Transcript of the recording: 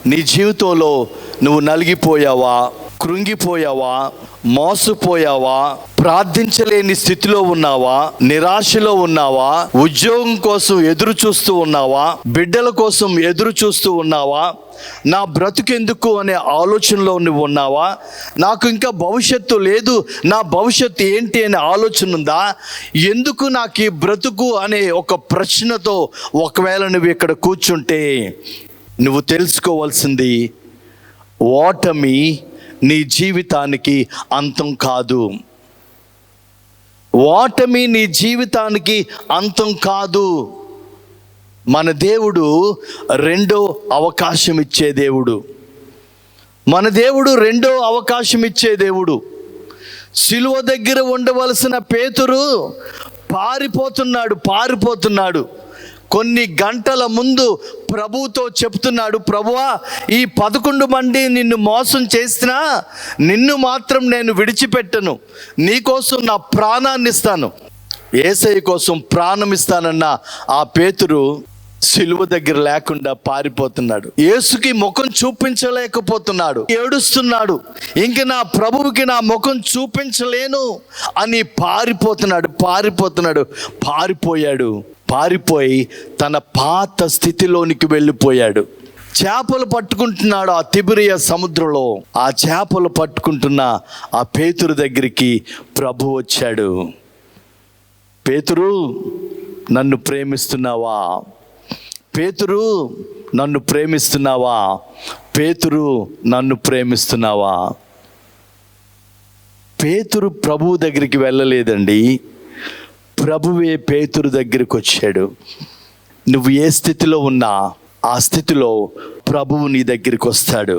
నీ జీవితంలో నువ్వు నలిగిపోయావా, కృంగిపోయావా, మోసపోయావా, ప్రార్థించలేని స్థితిలో ఉన్నావా, నిరాశలో ఉన్నావా, ఉద్యోగం కోసం ఎదురు చూస్తూ ఉన్నావా, బిడ్డల కోసం ఎదురు చూస్తూ ఉన్నావా, నా బ్రతుకెందుకు అనే ఆలోచనలో నువ్వు ఉన్నావా, నాకు ఇంకా భవిష్యత్తు లేదు, నా భవిష్యత్తు ఏంటి అనే ఆలోచన ఉందా, ఎందుకు నాకు ఈ బ్రతుకు అనే ఒక ప్రశ్నతో ఒకవేళ నువ్వు ఇక్కడ కూర్చుంటే నువ్వు తెలుసుకోవాల్సింది, ఓటమి నీ జీవితానికి అంతం కాదు. ఓటమి నీ జీవితానికి అంతం కాదు. మన దేవుడు రెండో అవకాశం ఇచ్చే దేవుడు. మన దేవుడు రెండో అవకాశం ఇచ్చే దేవుడు. సిలువ దగ్గర ఉండవలసిన పేతురు పారిపోతున్నాడు. కొన్ని గంటల ముందు ప్రభువుతో చెప్తున్నాడు, ప్రభువా, ఈ 11 మంది నిన్ను మోసం చేసినా నిన్ను మాత్రం నేను విడిచిపెట్టను, నీకోసం నా ప్రాణాన్ని ఇస్తాను, యేసయ్య కోసం ప్రాణం ఇస్తానన్న ఆ పేతురు సిలువ దగ్గర లేకుండా పారిపోతున్నాడు. యేసుకి ముఖం చూపించలేకపోతున్నాడు, ఏడుస్తున్నాడు. ఇంక నా ప్రభువుకి నా ముఖం చూపించలేను అని పారిపోయి తన పాత స్థితిలోనికి వెళ్ళిపోయాడు. చేపలు పట్టుకుంటున్నాడు ఆ తిబిరియ సముద్రంలో. ఆ చేపలు పట్టుకుంటున్న ఆ పేతురు దగ్గరికి ప్రభు వచ్చాడు. పేతురు, నన్ను ప్రేమిస్తున్నావా? పేతురు, నన్ను ప్రేమిస్తున్నావా? పేతురు, నన్ను ప్రేమిస్తున్నావా? పేతురు ప్రభువు దగ్గరికి వెళ్ళలేదండి, ప్రభువే పేతురు దగ్గరికి వచ్చాడు. నువ్వు ఏ స్థితిలో ఉన్నా ఆ స్థితిలో ప్రభువు నీ దగ్గరికి వస్తాడు.